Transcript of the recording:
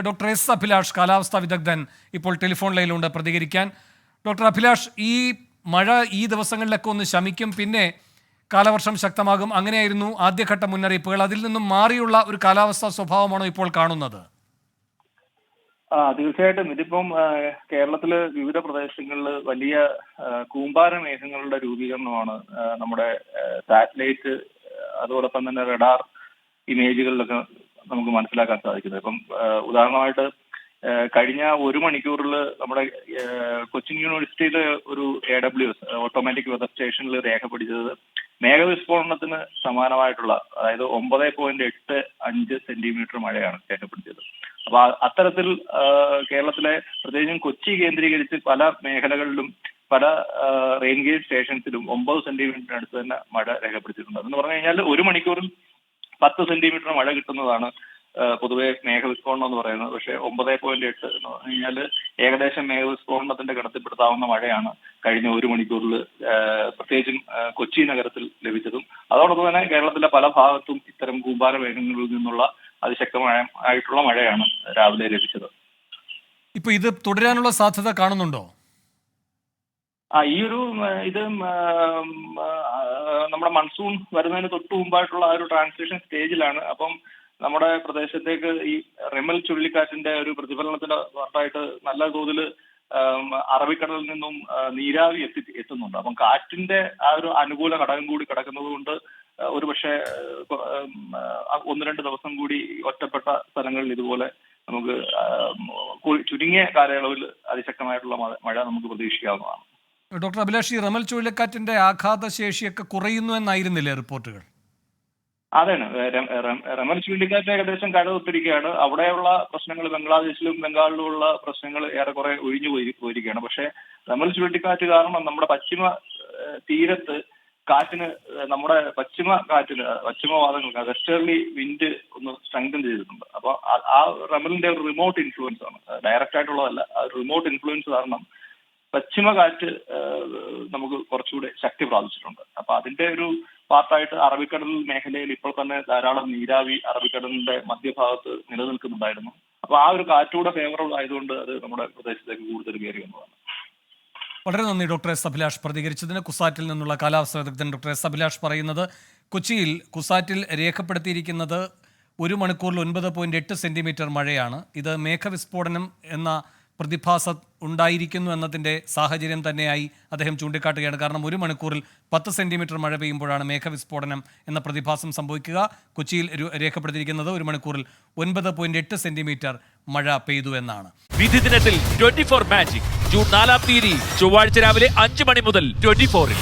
Doctor S Abhilash കാലാവസ്ഥാ വിദഗ്ധൻ ഇപ്പോൾ ടെലിഫോൺ ലൈനിലുണ്ട് പ്രതികരിക്കാൻ. ഡോക്ടർ അഭിലാഷ്, ഈ മഴ ഈ ദിവസങ്ങളിലൊക്കെ ഒന്ന് ശമിക്കും, പിന്നെ കാലവർഷം ശക്തമാകും, അങ്ങനെയായിരുന്നു ആദ്യഘട്ട മുന്നറിയിപ്പുകൾ. അതിൽ നിന്നും മാറിയുള്ള ഒരു കാലാവസ്ഥാ സ്വഭാവമാണോ ഇപ്പോൾ കാണുന്നത്? തീർച്ചയായിട്ടും ഇതിപ്പം കേരളത്തില് വിവിധ പ്രദേശങ്ങളിൽ വലിയ കൂമ്പാര മേഘങ്ങളുടെ രൂപീകരണമാണ് നമ്മുടെ സാറ്റലൈറ്റ് അതോടൊപ്പം തന്നെ റഡാർ ഇമേജുകളിലൊക്കെ നമുക്ക് മനസ്സിലാക്കാൻ സാധിക്കുന്നത്. ഇപ്പം ഉദാഹരണമായിട്ട് കഴിഞ്ഞ ഒരു മണിക്കൂറിൽ നമ്മുടെ കൊച്ചിൻ യൂണിവേഴ്സിറ്റിയിലെ ഒരു AWS ഓട്ടോമാറ്റിക് വെതർ സ്റ്റേഷനിൽ രേഖപ്പെടുത്തിയത് മേഘവിസ്ഫോടനത്തിന് സമാനമായിട്ടുള്ള, അതായത് 9.85 സെന്റിമീറ്റർ മഴയാണ് രേഖപ്പെടുത്തിയത്. അപ്പൊ അത്തരത്തിൽ കേരളത്തിലെ പ്രത്യേകിച്ചും കൊച്ചി കേന്ദ്രീകരിച്ച് പല മേഖലകളിലും പല റെയിൻ ഗേജ് സ്റ്റേഷൻസിലും 9 സെന്റിമീറ്ററിനടുത്ത് തന്നെ മഴ രേഖപ്പെടുത്തിയിട്ടുണ്ട്. അതെന്ന് പറഞ്ഞു കഴിഞ്ഞാൽ ഒരു മണിക്കൂറിൽ 10 സെന്റിമീറ്റർ മഴ കിട്ടുന്നതാണ് പൊതുവെ മേഘവിസ്ഫോടനം എന്ന് പറയുന്നത്. പക്ഷേ 9.8 എന്ന് പറഞ്ഞു കഴിഞ്ഞാൽ ഏകദേശം മേഘവിസ്ഫോടനത്തിന്റെ ഗണത്തിൽപ്പെടുത്താവുന്ന മഴയാണ് കഴിഞ്ഞ ഒരു മണിക്കൂറിൽ പ്രത്യേകിച്ചും കൊച്ചി നഗരത്തിൽ ലഭിച്ചതും. അതോടൊപ്പം തന്നെ കേരളത്തിലെ പല ഭാഗത്തും ഇത്തരം കൂമ്പാര മേഘങ്ങളിൽ നിന്നുള്ള അതിശക്തമായിട്ടുള്ള മഴയാണ് രാവിലെ ലഭിച്ചത്. ഇപ്പൊ ഇത് തുടരാനുള്ള സാധ്യത കാണുന്നുണ്ടോ? ഈ ഒരു ഇത് നമ്മുടെ മൺസൂൺ വരുന്നതിന് തൊട്ട് മുമ്പായിട്ടുള്ള ആ ഒരു ട്രാൻസിഷൻ സ്റ്റേജിലാണ്. അപ്പം നമ്മുടെ പ്രദേശത്തേക്ക് ഈ റെമൽ ചുഴലിക്കാറ്റിന്റെ ഒരു പ്രതിഫലനത്തിന്റെ ഭാഗമായിട്ട് നല്ല തോതിൽ അറബിക്കടലിൽ നിന്നും നീരാവി എത്തുന്നുണ്ട്. അപ്പം കാറ്റിന്റെ ആ ഒരു അനുകൂല ഘടകം കൂടി കിടക്കുന്നത് കൊണ്ട് ഒരുപക്ഷെ 1-2 ദിവസം കൂടി ഒറ്റപ്പെട്ട സ്ഥലങ്ങളിൽ ഇതുപോലെ നമുക്ക് ചുരുങ്ങിയ കാലയളവിൽ അതിശക്തമായിട്ടുള്ള മഴ നമുക്ക് പ്രതീക്ഷിക്കാവുന്നതാണ്. ഡോക്ടർ അഭിലാഷ്, ഈ റെമൽ ചുഴലിക്കാറ്റിന്റെ ആഘാത ശേഷിയൊക്കെ കുറയുന്നു എന്നായിരുന്നില്ലേ റിപ്പോർട്ടുകൾ? അതാണ്, റെമൽ ചുഴലിക്കാറ്റ് ഏകദേശം കടതൊത്തിരിക്കുകയാണ്. അവിടെയുള്ള പ്രശ്നങ്ങൾ ബംഗ്ലാദേശിലും ബംഗാളിലുമുള്ള പ്രശ്നങ്ങൾ ഏറെക്കുറെ ഒഴിഞ്ഞു പോയിരിക്കുകയാണ്. പക്ഷേ റെമൽ ചുഴലിക്കാറ്റ് കാരണം നമ്മുടെ പശ്ചിമ തീരത്ത് കാറ്റിന്, നമ്മുടെ പശ്ചിമവാദങ്ങൾക്ക് വെസ്റ്റേർലി വിൻഡ് ഒന്ന് സ്ട്രെങ്തൻ ചെയ്തിട്ടുണ്ട്. അപ്പൊ ആ റെമലിന്റെ ഒരു റിമോട്ട് ഇൻഫ്ലുവൻസ് ആണ്, ഡയറക്റ്റ് ആയിട്ടുള്ളതല്ല. ആ റിമോട്ട് ഇൻഫ്ലുവൻസ് കാരണം പശ്ചിമ കാറ്റ് നമുക്ക് കുറച്ചുകൂടെ ശക്തി പ്രാപിച്ചിട്ടുണ്ട്. അപ്പൊ അതിന്റെ ഒരു പാർട്ടായിട്ട് അറബിക്കടൽ മേഖലയിൽ ഇപ്പോൾ തന്നെ ധാരാളം നീരാവി അറബിക്കടലിന്റെ മധ്യഭാഗത്ത് നിലനിൽക്കുന്നുണ്ടായിരുന്നു. അപ്പൊ ആ ഒരു കാറ്റൂടെ ഫേവറബിൾ ആയതുകൊണ്ട് അത് നമ്മുടെ പ്രദേശത്തേക്ക് കൂടുതൽ കയറി വന്നതാണ്. വളരെ നന്ദി ഡോക്ടർ എസ് അഭിലാഷ് പ്രതികരിച്ചതിന്. കുസാറ്റിൽ നിന്നുള്ള കാലാവസ്ഥാ വിദഗ്ധൻ ഡോക്ടർ എസ് അഭിലാഷ് പറയുന്നത്, കൊച്ചിയിൽ കുസാറ്റിൽ രേഖപ്പെടുത്തിയിരിക്കുന്നത് ഒരു മണിക്കൂറിൽ 9.8 സെന്റിമീറ്റർ മഴയാണ്. ഇത് മേഘവിസ്ഫോടനം എന്ന പ്രതിഭാസം ഉണ്ടായിരിക്കുന്നു എന്നതിൻ്റെ സാഹചര്യം തന്നെയായി അദ്ദേഹം ചൂണ്ടിക്കാട്ടുകയാണ്. കാരണം ഒരു മണിക്കൂറിൽ 10 സെന്റിമീറ്റർ മഴ പെയ്യുമ്പോഴാണ് മേഘവിസ്ഫോടനം എന്ന പ്രതിഭാസം സംഭവിക്കുക. കൊച്ചിയിൽ രേഖപ്പെടുത്തിയിരിക്കുന്നത് ഒരു മണിക്കൂറിൽ 9.8 സെന്റിമീറ്റർ മഴ പെയ്തു എന്നാണ്. വിധി ദിനത്തിൽ 24 മാജിക് ജൂൺ 4 ചൊവ്വാഴ്ച രാവിലെ 5 മണി മുതൽ 24-ൽ.